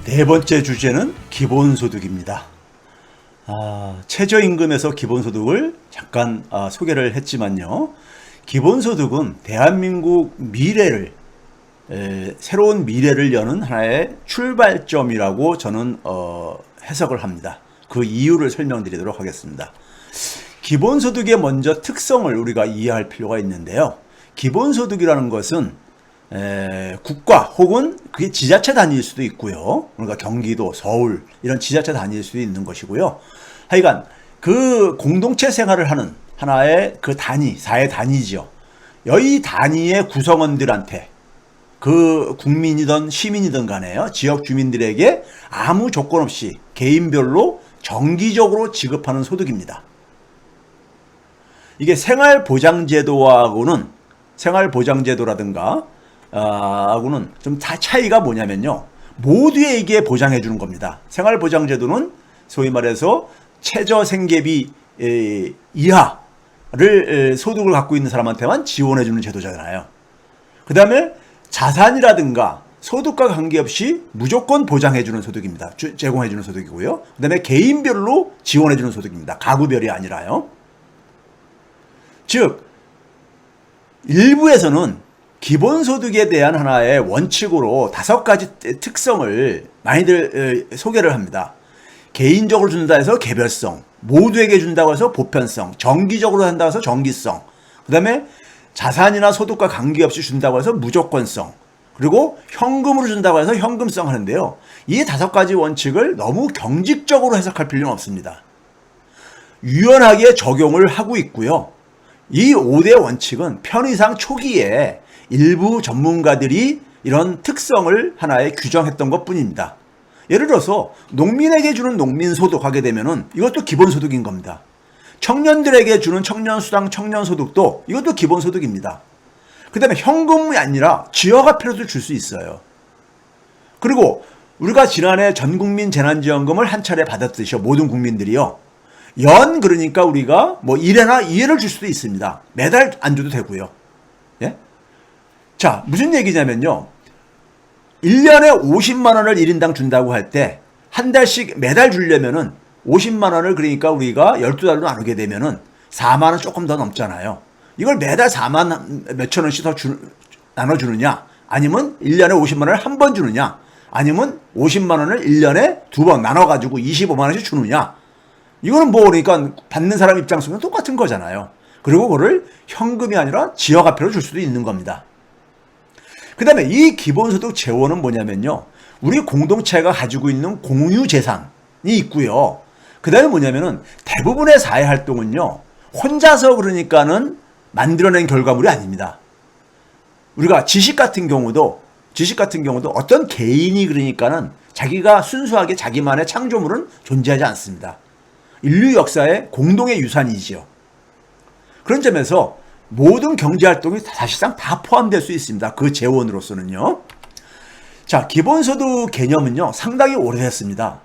네 번째 주제는 기본소득입니다. 최저임금에서 기본소득을 잠깐 소개를 했지만요. 기본소득은 대한민국 미래를 새로운 미래를 여는 하나의 출발점이라고 저는 해석을 합니다. 그 이유를 설명드리도록 하겠습니다. 기본소득의 먼저 특성을 우리가 이해할 필요가 있는데요. 기본소득이라는 것은 국가 혹은 그게 지자체 단위일 수도 있고요. 그러니까 경기도, 서울 이런 지자체 단위일 수도 있는 것이고요. 하여간 그 공동체 생활을 하는 하나의 그 단위, 사회 단위죠. 이 단위의 구성원들한테 그 국민이든 시민이든 간에요. 지역 주민들에게 아무 조건 없이 개인별로 정기적으로 지급하는 소득입니다. 이게 생활보장제도하고는 생활보장제도라든가 하고는 좀 차이가 뭐냐면요. 모두에게 보장해 주는 겁니다. 생활보장제도는 소위 말해서 최저생계비 이하를 소득을 갖고 있는 사람한테만 지원해 주는 제도잖아요. 그 다음에 자산이라든가 소득과 관계없이 무조건 보장해 주는 소득입니다. 제공해 주는 소득이고요. 그 다음에 개인별로 지원해 주는 소득입니다. 가구별이 아니라요. 즉 일부에서는 기본소득에 대한 하나의 원칙으로 5가지 특성을 많이들 소개를 합니다. 개인적으로 준다 해서 개별성, 모두에게 준다고 해서 보편성, 정기적으로 한다고 해서 정기성, 그 다음에 자산이나 소득과 관계없이 준다고 해서 무조건성, 그리고 현금으로 준다고 해서 현금성 하는데요. 이 5가지 원칙을 너무 경직적으로 해석할 필요는 없습니다. 유연하게 적용을 하고 있고요. 이 5대 원칙은 편의상 초기에 일부 전문가들이 이런 특성을 하나의 규정했던 것 뿐입니다. 예를 들어서 농민에게 주는 농민소득 하게 되면은 이것도 기본소득인 겁니다. 청년들에게 주는 청년수당 청년소득도 이것도 기본소득입니다. 그 다음에 현금이 아니라 지역화폐로도 줄 수 있어요. 그리고 우리가 지난해 전국민 재난지원금을 한 차례 받았듯이요. 모든 국민들이요. 그러니까 우리가 뭐 1회나 2회를 줄 수도 있습니다. 매달 안 줘도 되고요. 예? 자, 무슨 얘기냐면요. 1년에 50만 원을 1인당 준다고 할 때 한 달씩 매달 주려면은 50만 원을 그러니까 우리가 12달로 나누게 되면은 4만 원 조금 더 넘잖아요. 이걸 매달 4만 몇천 원씩 더 나눠주느냐, 아니면 1년에 50만 원을 한 번 주느냐, 아니면 50만 원을 1년에 2번 나눠가지고 25만 원씩 주느냐. 이거는 뭐 그러니까 받는 사람 입장에서는 똑같은 거잖아요. 그리고 그거를 현금이 아니라 지역화폐로 줄 수도 있는 겁니다. 그 다음에 이 기본소득 재원은 뭐냐면요. 우리 공동체가 가지고 있는 공유 재산이 있고요. 그 다음에 뭐냐면은 대부분의 사회활동은요. 혼자서 그러니까는 만들어낸 결과물이 아닙니다. 우리가 지식 같은 경우도 어떤 개인이 그러니까는 자기가 순수하게 자기만의 창조물은 존재하지 않습니다. 인류 역사의 공동의 유산이지요. 그런 점에서 모든 경제활동이 사실상 다 포함될 수 있습니다. 그 재원으로서는요. 자, 기본소득 개념은요. 상당히 오래됐습니다.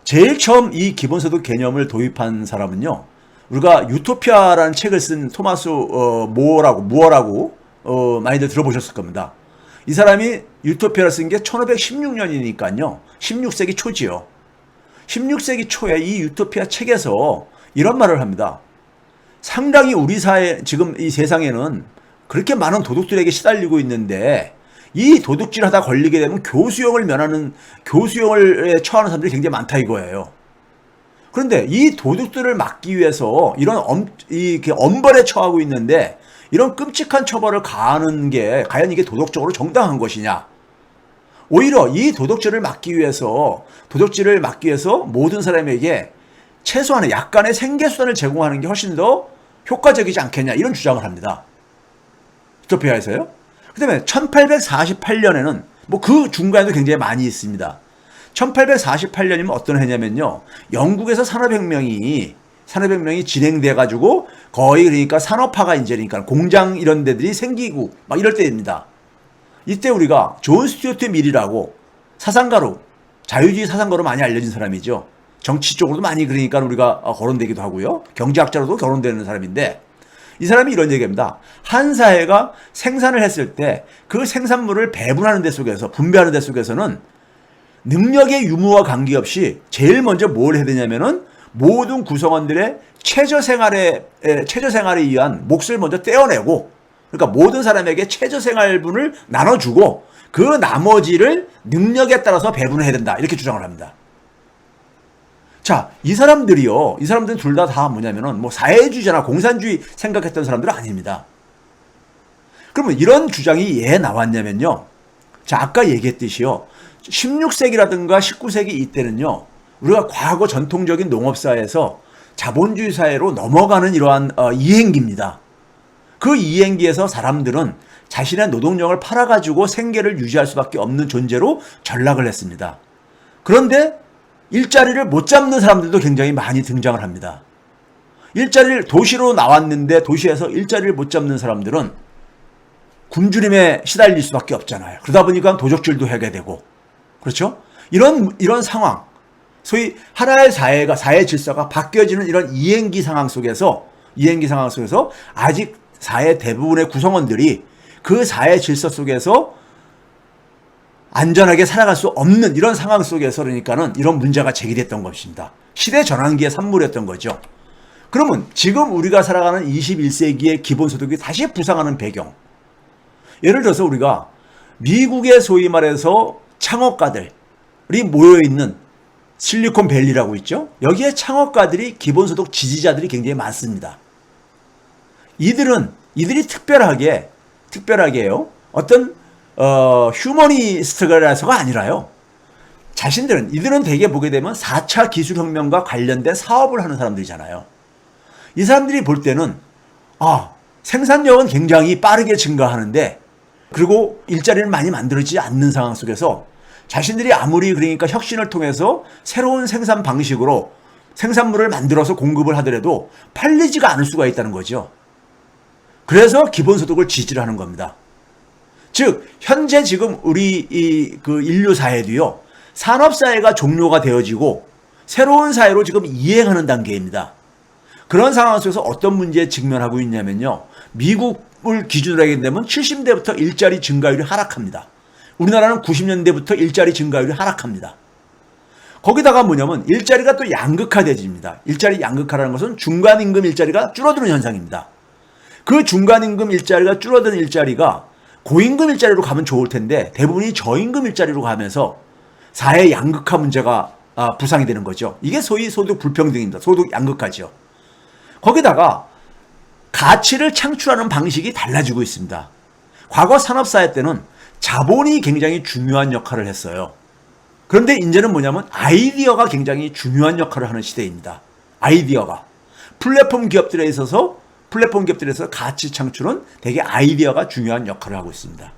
제일 처음 이 기본소득 개념을 도입한 사람은요. 우리가 유토피아라는 책을 쓴 토마스 무어라고 많이들 들어보셨을 겁니다. 이 사람이 유토피아를 쓴 게 1516년이니까요. 16세기 초지요. 16세기 초에 이 유토피아 책에서 이런 말을 합니다. 상당히 우리 사회, 지금 이 세상에는 그렇게 많은 도둑들에게 시달리고 있는데 이 도둑질 하다 걸리게 되면 교수형을 처하는 사람들이 굉장히 많다 이거예요. 그런데 이 도둑들을 막기 위해서 이런 엄벌에 처하고 있는데 이런 끔찍한 처벌을 가하는 게 과연 이게 도덕적으로 정당한 것이냐. 오히려 이 도둑질을 막기 위해서 모든 사람에게 최소한의 약간의 생계수단을 제공하는 게 훨씬 더 효과적이지 않겠냐 이런 주장을 합니다. 유토피아에서요. 그 다음에 1848년에는 뭐 그 중간에도 굉장히 많이 있습니다. 1848년이면 어떤 해냐면요. 영국에서 산업혁명이 진행돼 가지고 거의 그러니까 산업화가 이제 그러니까 공장 이런 데들이 생기고 막 이럴 때입니다. 이때 우리가 존 스튜어트 밀이라고 사상가로 자유주의 사상가로 많이 알려진 사람이죠. 정치 쪽으로도 많이 그러니까 우리가 거론되기도 하고요. 경제학자로도 거론되는 사람인데 이 사람이 이런 얘기합니다. 한 사회가 생산을 했을 때 그 생산물을 배분하는 데 속에서 분배하는 데 속에서는 능력의 유무와 관계없이 제일 먼저 뭘 해야 되냐면은 모든 구성원들의 최저생활에 의한 몫을 먼저 떼어내고, 그러니까 모든 사람에게 최저생활분을 나눠주고 그 나머지를 능력에 따라서 배분해야 된다, 이렇게 주장을 합니다. 자, 이 사람들은 둘 다 뭐냐면은 뭐 사회주의자나 공산주의 생각했던 사람들은 아닙니다. 그러면 이런 주장이 왜 나왔냐면요. 자, 아까 얘기했듯이요. 16세기라든가 19세기 이때는요, 우리가 과거 전통적인 농업사회에서 자본주의 사회로 넘어가는 이러한 이행기입니다. 그 이행기에서 사람들은 자신의 노동력을 팔아가지고 생계를 유지할 수밖에 없는 존재로 전락을 했습니다. 그런데 일자리를 못 잡는 사람들도 굉장히 많이 등장을 합니다. 도시로 나왔는데 도시에서 일자리를 못 잡는 사람들은 굶주림에 시달릴 수밖에 없잖아요. 그러다 보니까 도적질도 하게 되고, 그렇죠? 이런 상황, 소위 하나의 사회 질서가 바뀌어지는 이런 이행기 상황 속에서 아직 사회 대부분의 구성원들이 그 사회 질서 속에서 안전하게 살아갈 수 없는 이런 상황 속에서, 그러니까는 이런 문제가 제기됐던 것입니다. 시대 전환기의 산물이었던 거죠. 그러면 지금 우리가 살아가는 21세기의 기본소득이 다시 부상하는 배경. 예를 들어서 우리가 미국의 소위 말해서 창업가들이 모여있는 실리콘밸리라고 있죠. 여기에 창업가들이 기본소득 지지자들이 굉장히 많습니다. 이들이 특별하게요. 어떤 휴머니스트라서가 아니라요. 이들은 대개 보게 되면 4차 기술혁명과 관련된 사업을 하는 사람들이잖아요. 이 사람들이 볼 때는 생산력은 굉장히 빠르게 증가하는데, 그리고 일자리는 많이 만들어지지 않는 상황 속에서 자신들이 아무리 그러니까 혁신을 통해서 새로운 생산 방식으로 생산물을 만들어서 공급을 하더라도 팔리지가 않을 수가 있다는 거죠. 그래서 기본소득을 지지를 하는 겁니다. 즉 현재 지금 우리 인류 사회도요, 산업사회가 종료가 되어지고 새로운 사회로 지금 이행하는 단계입니다. 그런 상황 속에서 어떤 문제에 직면하고 있냐면요, 미국을 기준으로 하게 되면 70년대부터 일자리 증가율이 하락합니다. 우리나라는 90년대부터 일자리 증가율이 하락합니다. 거기다가 뭐냐면 일자리가 또 양극화되집니다. 일자리 양극화라는 것은 중간임금 일자리가 줄어드는 현상입니다. 그 중간임금 일자리가 줄어드는 일자리가 고임금 일자리로 가면 좋을 텐데 대부분이 저임금 일자리로 가면서 사회 양극화 문제가 부상이 되는 거죠. 이게 소위 소득 불평등입니다. 소득 양극화죠. 거기다가 가치를 창출하는 방식이 달라지고 있습니다. 과거 산업사회 때는 자본이 굉장히 중요한 역할을 했어요. 그런데 이제는 뭐냐면 아이디어가 굉장히 중요한 역할을 하는 시대입니다. 아이디어가. 플랫폼 기업들에 있어서 가치 창출은 되게 아이디어가 중요한 역할을 하고 있습니다.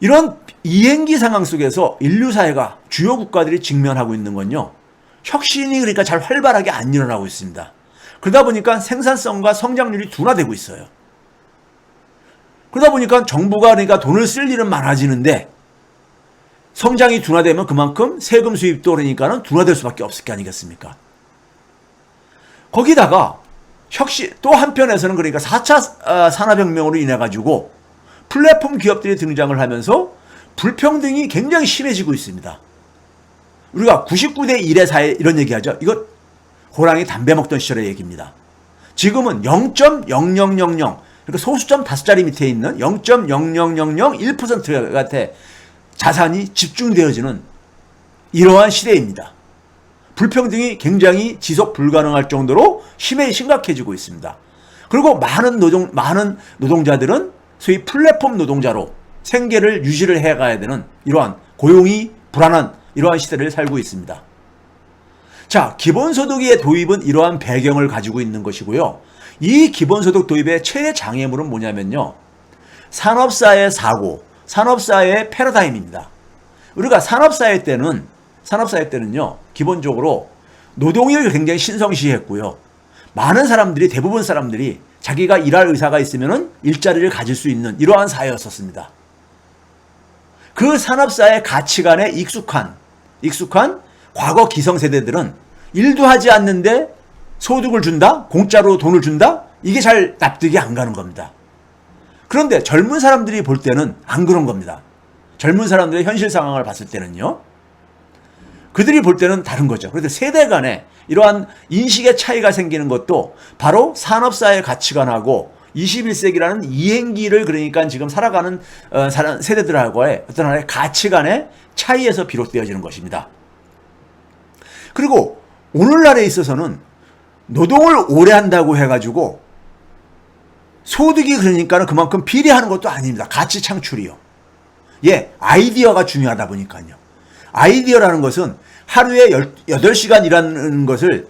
이런 이행기 상황 속에서 인류사회가 주요 국가들이 직면하고 있는 건요, 혁신이 그러니까 잘 활발하게 안 일어나고 있습니다. 그러다 보니까 생산성과 성장률이 둔화되고 있어요. 그러다 보니까 정부가 그러니까 돈을 쓸 일은 많아지는데 성장이 둔화되면 그만큼 세금 수입도 그러니까는 둔화될 수밖에 없을 게 아니겠습니까? 거기다가 또 한편에서는 그러니까 4차 산업혁명으로 인해 가지고 플랫폼 기업들이 등장을 하면서 불평등이 굉장히 심해지고 있습니다. 우리가 99대 1의 사회 이런 얘기하죠. 이거 호랑이 담배 먹던 시절의 얘기입니다. 지금은 0.0000 그러니까 소수점 5자리 밑에 있는 0.00001%의 자산이 집중되어지는 이러한 시대입니다. 불평등이 굉장히 지속 불가능할 정도로 심각해지고 있습니다. 그리고 많은 노동자들은 소위 플랫폼 노동자로 생계를 유지를 해가야 되는 이러한 고용이 불안한 이러한 시대를 살고 있습니다. 자, 기본소득의 도입은 이러한 배경을 가지고 있는 것이고요. 이 기본소득 도입의 최대 장애물은 뭐냐면요, 산업사회의 사고, 산업사회의 패러다임입니다. 우리가 산업사회 때는요, 기본적으로 노동을 굉장히 신성시했고요. 대부분 사람들이 자기가 일할 의사가 있으면은 일자리를 가질 수 있는 이러한 사회였었습니다. 그 산업사회 가치관에 익숙한 과거 기성세대들은 일도 하지 않는데 소득을 준다? 공짜로 돈을 준다? 이게 잘 납득이 안 가는 겁니다. 그런데 젊은 사람들이 볼 때는 안 그런 겁니다. 젊은 사람들의 현실 상황을 봤을 때는요. 그들이 볼 때는 다른 거죠. 그런데 세대 간에 이러한 인식의 차이가 생기는 것도 바로 산업사회 가치관하고 21세기라는 이행기를 그러니까 지금 살아가는 세대들하고의 어떤 하나의 가치관의 차이에서 비롯되어지는 것입니다. 그리고 오늘날에 있어서는 노동을 오래 한다고 해가지고 소득이 그러니까는 그만큼 비례하는 것도 아닙니다. 가치 창출이요. 예, 아이디어가 중요하다 보니까요. 아이디어라는 것은 하루에 8시간 일하는 것을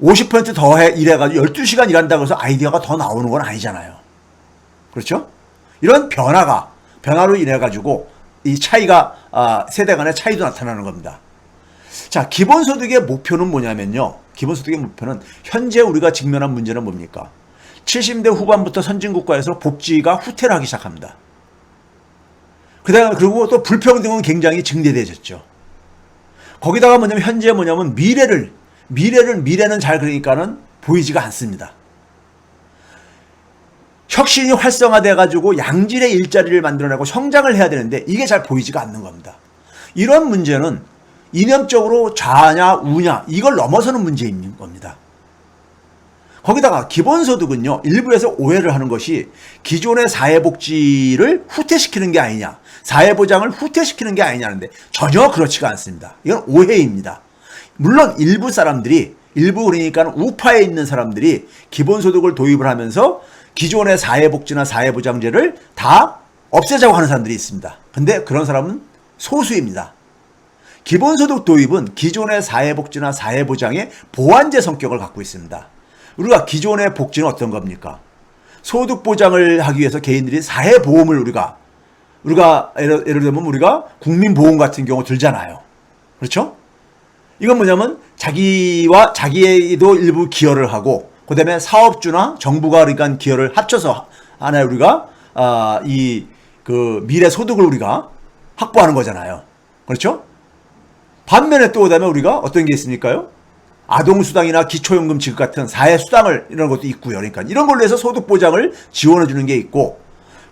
50%더 일해가지고 12시간 일한다고 해서 아이디어가 더 나오는 건 아니잖아요. 그렇죠? 이런 변화로 인해가지고 이 차이가, 세대 간의 차이도 나타나는 겁니다. 자, 기본소득의 목표는 뭐냐면요. 기본소득의 목표는 현재 우리가 직면한 문제는 뭡니까? 70대 후반부터 선진국가에서 복지가 후퇴를 하기 시작합니다. 그리고 또 불평등은 굉장히 증대되어졌죠. 거기다가 현재 미래는 잘 그러니까는 보이지가 않습니다. 혁신이 활성화돼가지고 양질의 일자리를 만들어내고 성장을 해야 되는데 이게 잘 보이지가 않는 겁니다. 이런 문제는 이념적으로 좌냐 우냐 이걸 넘어서는 문제인 겁니다. 거기다가 기본소득은요, 일부에서 오해를 하는 것이 기존의 사회복지를 후퇴시키는 게 아니냐, 사회보장을 후퇴시키는 게 아니냐는데 전혀 그렇지가 않습니다. 이건 오해입니다. 물론 일부 그러니까 우파에 있는 사람들이 기본소득을 도입을 하면서 기존의 사회복지나 사회보장제를 다 없애자고 하는 사람들이 있습니다. 근데 그런 사람은 소수입니다. 기본소득 도입은 기존의 사회복지나 사회보장의 보완제 성격을 갖고 있습니다. 우리가 기존의 복지는 어떤 겁니까? 소득 보장을 하기 위해서 개인들이 사회보험을 우리가 예를 들면 우리가 국민보험 같은 경우 들잖아요. 그렇죠? 이건 뭐냐면 자기에도 일부 기여를 하고 그다음에 사업주나 정부가 그러니까 기여를 합쳐서 하나의 우리가 그 미래 소득을 우리가 확보하는 거잖아요. 그렇죠? 반면에 또 그다음에 우리가 어떤 게 있습니까요? 아동수당이나 기초연금 지급 같은 사회수당을 이런 것도 있고요. 그러니까 이런 걸로 해서 소득보장을 지원해 주는 게 있고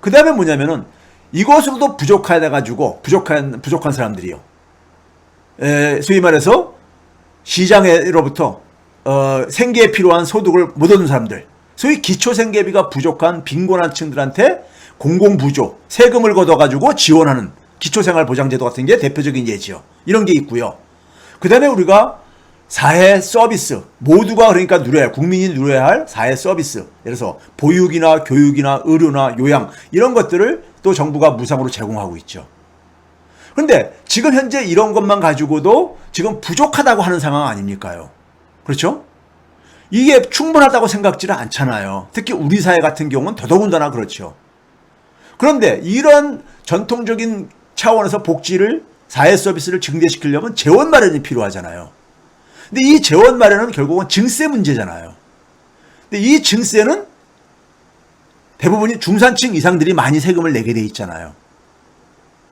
그 다음에 뭐냐면은 이것으로도 부족해가지고 부족한 사람들이요. 소위 말해서 시장으로부터 생계에 필요한 소득을 못 얻는 사람들, 소위 기초생계비가 부족한 빈곤한 층들한테 공공부조, 세금을 걷어가지고 지원하는 기초생활보장제도 같은 게 대표적인 예지요. 이런 게 있고요. 그 다음에 우리가 사회 서비스, 모두가 그러니까 국민이 누려야 할 사회 서비스, 예를 들어서 보육이나 교육이나 의료나 요양 이런 것들을 또 정부가 무상으로 제공하고 있죠. 그런데 지금 현재 이런 것만 가지고도 지금 부족하다고 하는 상황 아닙니까요? 그렇죠? 이게 충분하다고 생각지는 않잖아요. 특히 우리 사회 같은 경우는 더더군다나 그렇죠. 그런데 이런 전통적인 차원에서 복지를, 사회 서비스를 증대시키려면 재원 마련이 필요하잖아요. 근데 이 재원 마련은 결국은 증세 문제잖아요. 근데 이 증세는 대부분이 중산층 이상들이 많이 세금을 내게 돼 있잖아요.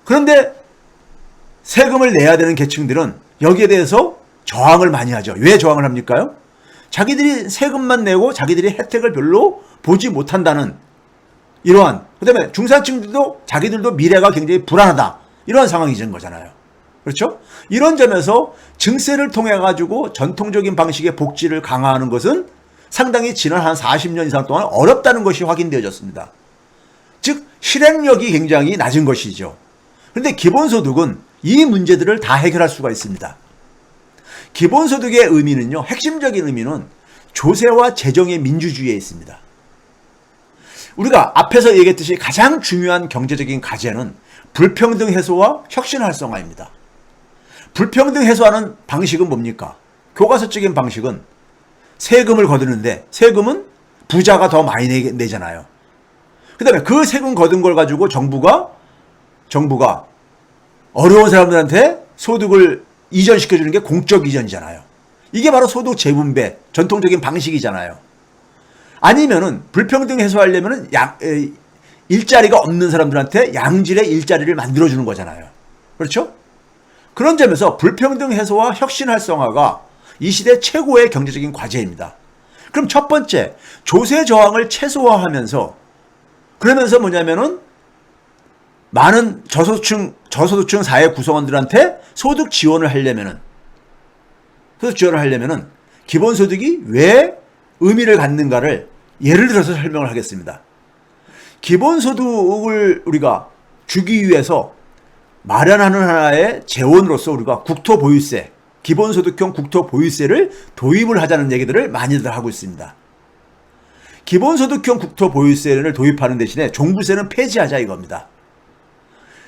그런데 세금을 내야 되는 계층들은 여기에 대해서 저항을 많이 하죠. 왜 저항을 합니까요? 자기들이 세금만 내고 자기들이 혜택을 별로 보지 못한다는 이러한, 그 다음에 중산층들도 자기들도 미래가 굉장히 불안하다, 이러한 상황이 된 거잖아요. 그렇죠? 이런 점에서 증세를 통해 가지고 전통적인 방식의 복지를 강화하는 것은 상당히 지난 한 40년 이상 동안 어렵다는 것이 확인되어졌습니다. 즉 실행력이 굉장히 낮은 것이죠. 그런데 기본소득은 이 문제들을 다 해결할 수가 있습니다. 기본소득의 의미는요, 핵심적인 의미는 조세와 재정의 민주주의에 있습니다. 우리가 앞에서 얘기했듯이 가장 중요한 경제적인 과제는 불평등 해소와 혁신 활성화입니다. 불평등 해소하는 방식은 뭡니까? 교과서적인 방식은 세금을 거두는데, 세금은 부자가 더 많이 내잖아요. 그 다음에 그 세금 거둔 걸 가지고 정부가 어려운 사람들한테 소득을 이전시켜주는 게 공적 이전이잖아요. 이게 바로 소득 재분배, 전통적인 방식이잖아요. 아니면은 불평등 해소하려면은 일자리가 없는 사람들한테 양질의 일자리를 만들어주는 거잖아요. 그렇죠? 그런 점에서 불평등 해소와 혁신 활성화가 이 시대 최고의 경제적인 과제입니다. 그럼 첫 번째, 조세 저항을 최소화하면서, 그러면서 뭐냐면은 많은 저소득층 사회 구성원들한테 소득 지원을 하려면은 기본소득이 왜 의미를 갖는가를 예를 들어서 설명을 하겠습니다. 기본소득을 우리가 주기 위해서 마련하는 하나의 재원으로서 우리가 국토보유세, 기본소득형 국토보유세를 도입을 하자는 얘기들을 많이들 하고 있습니다. 기본소득형 국토보유세를 도입하는 대신에 종부세는 폐지하자 이겁니다.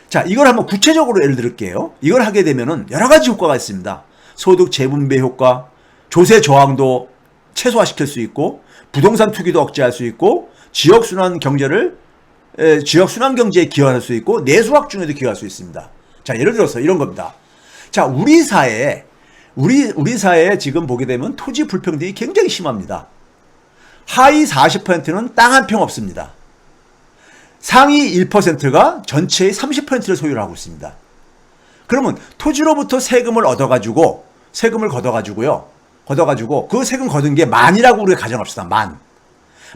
자, 이걸 한번 구체적으로 예를 들을게요. 이걸 하게 되면은 여러 가지 효과가 있습니다. 소득 재분배 효과, 조세 저항도 최소화시킬 수 있고, 부동산 투기도 억제할 수 있고, 지역순환 경제에 기여할 수 있고, 내수확 중에도 기여할 수 있습니다. 자, 예를 들어서 이런 겁니다. 자, 우리 사회에 지금 보게 되면 토지 불평등이 굉장히 심합니다. 하위 40%는 땅 한 평 없습니다. 상위 1%가 전체의 30%를 소유를 하고 있습니다. 그러면 토지로부터 세금을 걷어가지고요. 그 세금 거둔 게 만이라고 우리가 가정합시다.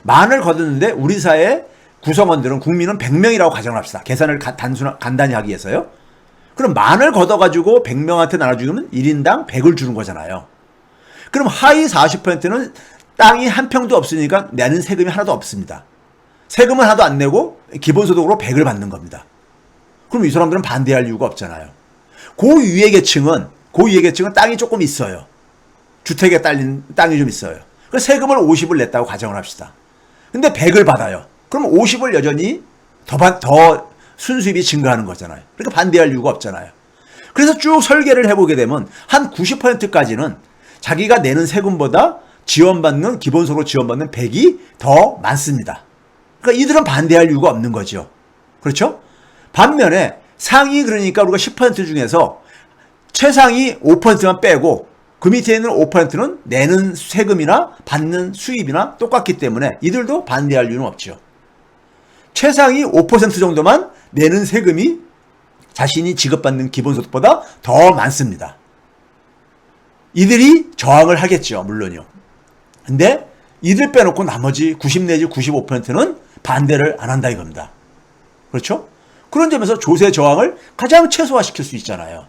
만을 거두는데 우리 사회 구성원들은 국민은 100명이라고 가정합시다. 계산을 간단히 하기 위해서요. 그럼 만을 걷어가지고 100명한테 나눠주면 1인당 100을 주는 거잖아요. 그럼 하위 40%는 땅이 한 평도 없으니까 내는 세금이 하나도 없습니다. 세금은 하나도 안 내고 기본소득으로 100을 받는 겁니다. 그럼 이 사람들은 반대할 이유가 없잖아요. 고위의 계층은 땅이 조금 있어요. 주택에 딸린 땅이 좀 있어요. 그래서 세금을 50을 냈다고 가정을 합시다. 근데 100을 받아요. 그럼 50을 여전히 더 순수입이 증가하는 거잖아요. 그러니까 반대할 이유가 없잖아요. 그래서 쭉 설계를 해보게 되면 한 90%까지는 자기가 내는 세금보다 기본소득으로 지원받는 100이 더 많습니다. 그러니까 이들은 반대할 이유가 없는 거죠. 그렇죠? 반면에 상위 그러니까 우리가 10% 중에서 최상위 5%만 빼고 그 밑에 있는 5%는 내는 세금이나 받는 수입이나 똑같기 때문에 이들도 반대할 이유는 없죠. 최상위 5% 정도만 내는 세금이 자신이 지급받는 기본소득보다 더 많습니다. 이들이 저항을 하겠죠. 물론요. 근데 이들 빼놓고 나머지 90 내지 95%는 반대를 안 한다 이겁니다. 그렇죠? 그런 점에서 조세 저항을 가장 최소화시킬 수 있잖아요.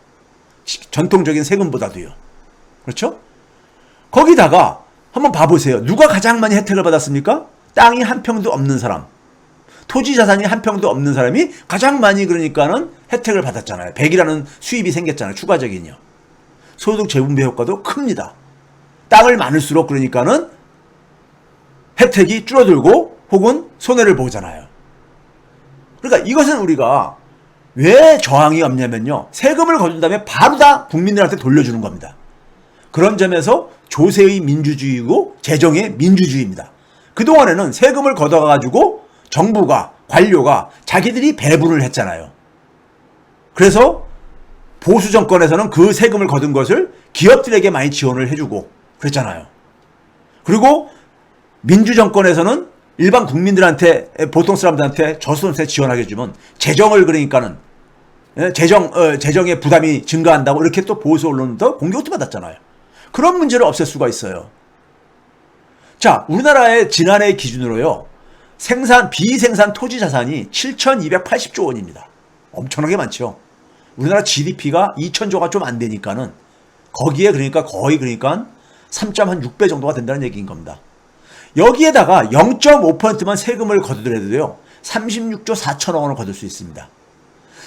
전통적인 세금보다도요. 그렇죠? 거기다가 한번 봐보세요. 누가 가장 많이 혜택을 받았습니까? 땅이 한 평도 없는 사람. 토지 자산이 한 평도 없는 사람이 가장 많이 그러니까는 혜택을 받았잖아요. 100이라는 수입이 생겼잖아요. 추가적인요. 소득 재분배 효과도 큽니다. 땅을 많을수록 그러니까는 혜택이 줄어들고 혹은 손해를 보잖아요. 그러니까 이것은 우리가 왜 저항이 없냐면요. 세금을 거둔 다음에 바로 다 국민들한테 돌려주는 겁니다. 그런 점에서 조세의 민주주의이고 재정의 민주주의입니다. 그동안에는 세금을 걷어가지고 정부가, 관료가 자기들이 배분을 했잖아요. 그래서 보수 정권에서는 그 세금을 거둔 것을 기업들에게 많이 지원을 해주고 그랬잖아요. 그리고 민주 정권에서는 일반 국민들한테, 보통 사람들한테 저소득세 지원하게 해주면 재정을 그러니까는 재정의 부담이 증가한다고 이렇게 또 보수 언론도 공격도 받았잖아요. 그런 문제를 없앨 수가 있어요. 자, 우리나라의 지난해 기준으로요. 비생산 토지 자산이 7,280조 원입니다. 엄청나게 많죠. 우리나라 GDP가 2,000조가 좀 안 되니까는 거기에 그러니까 거의 3.6배 정도가 된다는 얘기인 겁니다. 여기에다가 0.5%만 세금을 거두더라도요. 36조 4천억 원을 거둘 수 있습니다.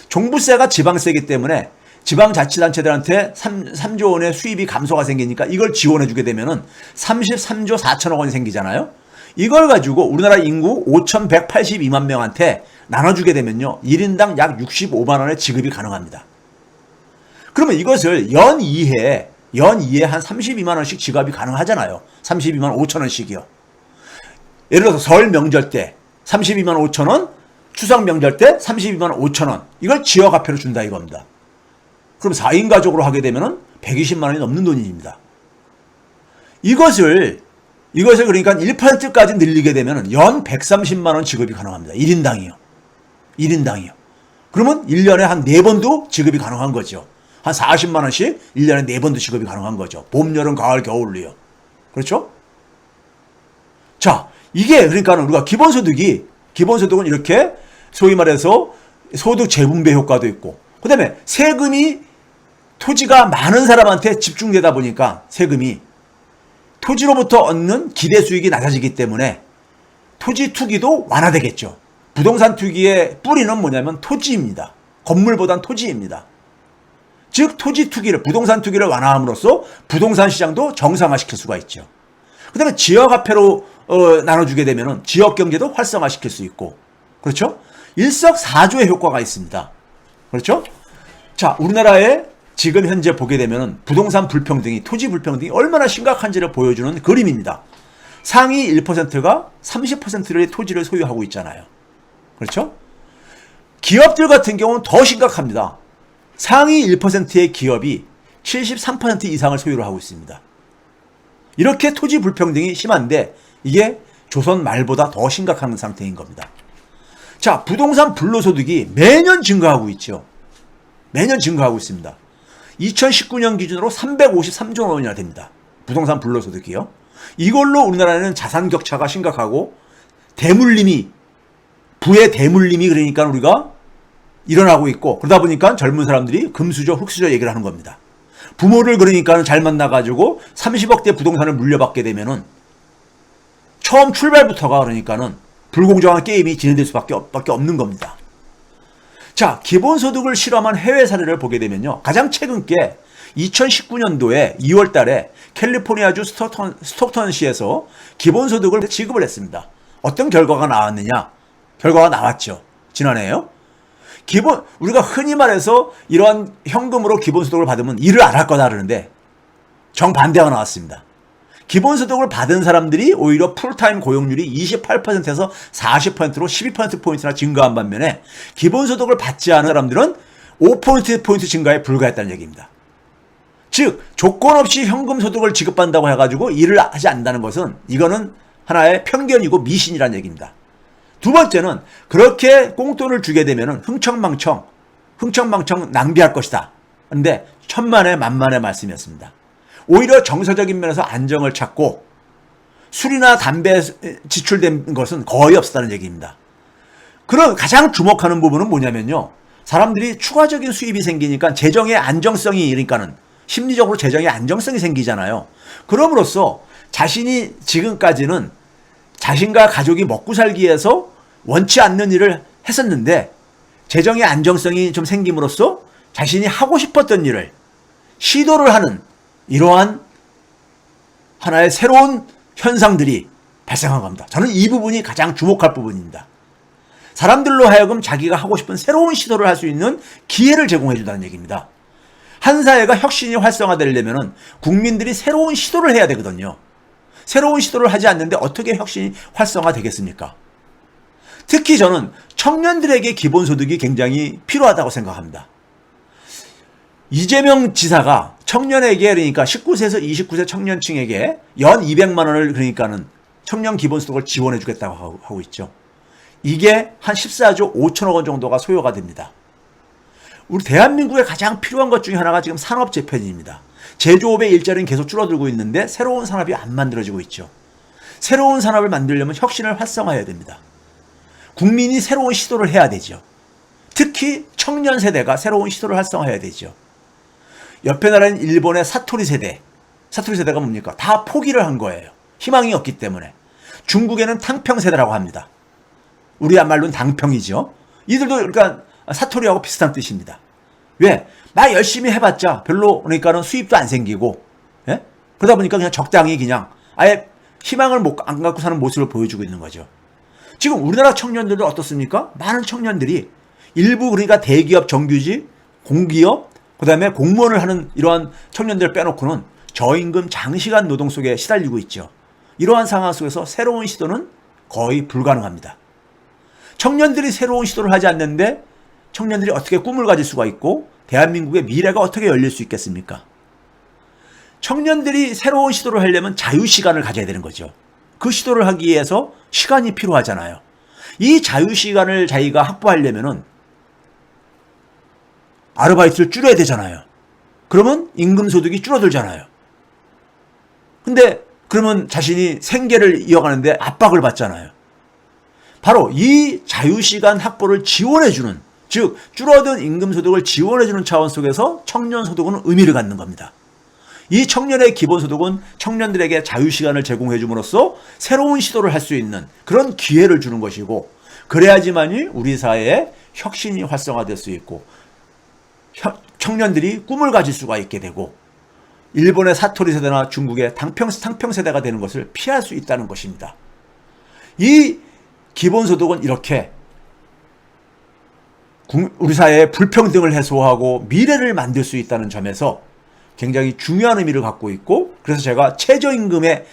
종부세가 지방세이기 때문에 지방자치단체들한테 3조 원의 수입이 감소가 생기니까 이걸 지원해주게 되면은 33조 4천억 원이 생기잖아요. 이걸 가지고 우리나라 인구 5,182만 명한테 나눠주게 되면요. 1인당 약 65만 원의 지급이 가능합니다. 그러면 이것을 연 2회 한 32만 원씩 지급이 가능하잖아요. 32만 5천 원씩이요. 예를 들어서 설 명절 때 32만 5천 원, 추석 명절 때 32만 5천 원. 이걸 지역화표로 준다 이겁니다. 그럼 4인 가족으로 하게 되면은 120만 원이 넘는 돈입니다. 이것을 그러니까 1%까지 늘리게 되면 연 130만 원 지급이 가능합니다. 1인당이요. 그러면 1년에 한 4번도 지급이 가능한 거죠. 한 40만 원씩 1년에 4번도 지급이 가능한 거죠. 봄, 여름, 가을, 겨울로요. 그렇죠? 자, 이게 그러니까 우리가 기본소득은 이렇게 소위 말해서 소득 재분배 효과도 있고, 그 다음에 세금이 토지가 많은 사람한테 집중되다 보니까 세금이 토지로부터 얻는 기대 수익이 낮아지기 때문에 토지 투기도 완화되겠죠. 부동산 투기의 뿌리는 뭐냐면 토지입니다. 건물보단 토지입니다. 즉 토지 투기를, 부동산 투기를 완화함으로써 부동산 시장도 정상화시킬 수가 있죠. 그 다음에 지역화폐로 나눠주게 되면 지역 경제도 활성화시킬 수 있고, 그렇죠? 일석사조의 효과가 있습니다. 그렇죠? 자, 우리나라에 지금 현재 보게 되면 부동산 불평등이, 토지 불평등이 얼마나 심각한지를 보여주는 그림입니다. 상위 1%가 30%의 토지를 소유하고 있잖아요. 그렇죠? 기업들 같은 경우는 더 심각합니다. 상위 1%의 기업이 73% 이상을 소유를 하고 있습니다. 이렇게 토지 불평등이 심한데 이게 조선 말보다 더 심각한 상태인 겁니다. 자, 부동산 불로소득이 매년 증가하고 있죠. 매년 증가하고 있습니다. 2019년 기준으로 353조 원이나 됩니다. 부동산 불로소득이요. 이걸로 우리나라는 자산 격차가 심각하고 대물림이, 부의 대물림이 그러니까 우리가 일어나고 있고, 그러다 보니까 젊은 사람들이 금수저, 흑수저 얘기를 하는 겁니다. 부모를 그러니까 잘 만나가지고 30억대 부동산을 물려받게 되면은 처음 출발부터가 그러니까는 불공정한 게임이 진행될 수밖에 없는 겁니다. 자, 기본소득을 실험한 해외 사례를 보게 되면요. 가장 최근 게 2019년도에 2월 달에 캘리포니아주 스톡턴시에서 기본소득을 지급을 했습니다. 어떤 결과가 나왔느냐? 결과가 나왔죠. 지난해에요. 우리가 흔히 말해서 이러한 현금으로 기본소득을 받으면 일을 안 할 거다 그러는데 정반대가 나왔습니다. 기본소득을 받은 사람들이 오히려 풀타임 고용률이 28%에서 40%로 12%포인트나 증가한 반면에 기본소득을 받지 않은 사람들은 5%포인트 증가에 불과했다는 얘기입니다. 즉 조건 없이 현금 소득을 지급한다고 해가지고 일을 하지 않는다는 것은 이거는 하나의 편견이고 미신이라는 얘기입니다. 두 번째는 그렇게 꽁돈을 주게 되면 흥청망청 낭비할 것이다. 그런데 천만의 만만의 말씀이었습니다. 오히려 정서적인 면에서 안정을 찾고 술이나 담배 지출된 것은 거의 없었다는 얘기입니다. 그런 가장 주목하는 부분은 뭐냐면요. 사람들이 추가적인 수입이 생기니까 재정의 안정성이, 그러니까는 심리적으로 재정의 안정성이 생기잖아요. 그럼으로써 자신이 지금까지는 자신과 가족이 먹고 살기 위해서 원치 않는 일을 했었는데 재정의 안정성이 좀 생김으로써 자신이 하고 싶었던 일을 시도를 하는 이러한 하나의 새로운 현상들이 발생한 겁니다. 저는 이 부분이 가장 주목할 부분입니다. 사람들로 하여금 자기가 하고 싶은 새로운 시도를 할 수 있는 기회를 제공해 준다는 얘기입니다. 한 사회가 혁신이 활성화되려면 국민들이 새로운 시도를 해야 되거든요. 새로운 시도를 하지 않는데 어떻게 혁신이 활성화되겠습니까? 특히 저는 청년들에게 기본소득이 굉장히 필요하다고 생각합니다. 이재명 지사가 청년에게, 그러니까 19세에서 29세 청년층에게 연 200만 원을 그러니까는 청년 기본소득을 지원해 주겠다고 하고 있죠. 이게 한 14조 5천억 원 정도가 소요가 됩니다. 우리 대한민국에 가장 필요한 것 중에 하나가 지금 산업 재편입니다. 제조업의 일자리는 계속 줄어들고 있는데 새로운 산업이 안 만들어지고 있죠. 새로운 산업을 만들려면 혁신을 활성화해야 됩니다. 국민이 새로운 시도를 해야 되죠. 특히 청년 세대가 새로운 시도를 활성화해야 되죠. 옆에 나라인 일본의 사토리 세대가 뭡니까? 다 포기를 한 거예요. 희망이 없기 때문에. 중국에는 탕평 세대라고 합니다. 우리 말로는 당평이죠. 이들도 그러니까 사토리하고 비슷한 뜻입니다. 왜? 막 열심히 해봤자 별로 그러니까는 수입도 안 생기고, 예? 그러다 보니까 그냥 적당히 그냥 아예 희망을 안 갖고 사는 모습을 보여주고 있는 거죠. 지금 우리나라 청년들도 어떻습니까? 많은 청년들이 일부 그러니까 대기업 정규직, 공기업, 그 다음에 공무원을 하는 이러한 청년들을 빼놓고는 저임금 장시간 노동 속에 시달리고 있죠. 이러한 상황 속에서 새로운 시도는 거의 불가능합니다. 청년들이 새로운 시도를 하지 않는데 청년들이 어떻게 꿈을 가질 수가 있고 대한민국의 미래가 어떻게 열릴 수 있겠습니까? 청년들이 새로운 시도를 하려면 자유시간을 가져야 되는 거죠. 그 시도를 하기 위해서 시간이 필요하잖아요. 이 자유시간을 자기가 확보하려면은 아르바이트를 줄여야 되잖아요. 그러면 임금소득이 줄어들잖아요. 근데 그러면 자신이 생계를 이어가는데 압박을 받잖아요. 바로 이 자유시간 확보를 지원해주는 즉 줄어든 임금소득을 지원해주는 차원 속에서 청년소득은 의미를 갖는 겁니다. 이 청년의 기본소득은 청년들에게 자유시간을 제공해줌으로써 새로운 시도를 할 수 있는 그런 기회를 주는 것이고, 그래야지만이 우리 사회에 혁신이 활성화될 수 있고 청년들이 꿈을 가질 수가 있게 되고 일본의 사토리 세대나 중국의 상평 세대가 되는 것을 피할 수 있다는 것입니다. 이 기본소득은 이렇게 우리 사회의 불평등을 해소하고 미래를 만들 수 있다는 점에서 굉장히 중요한 의미를 갖고 있고, 그래서 제가 최저임금에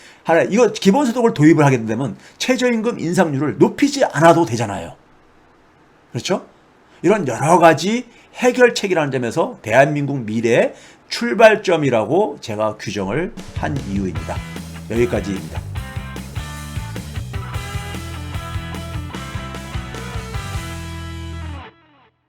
이거 기본소득을 도입을 하게 되면 최저임금 인상률을 높이지 않아도 되잖아요. 그렇죠? 이런 여러 가지 해결책이라는 점에서 대한민국 미래의 출발점이라고 제가 규정을 한 이유입니다. 여기까지입니다.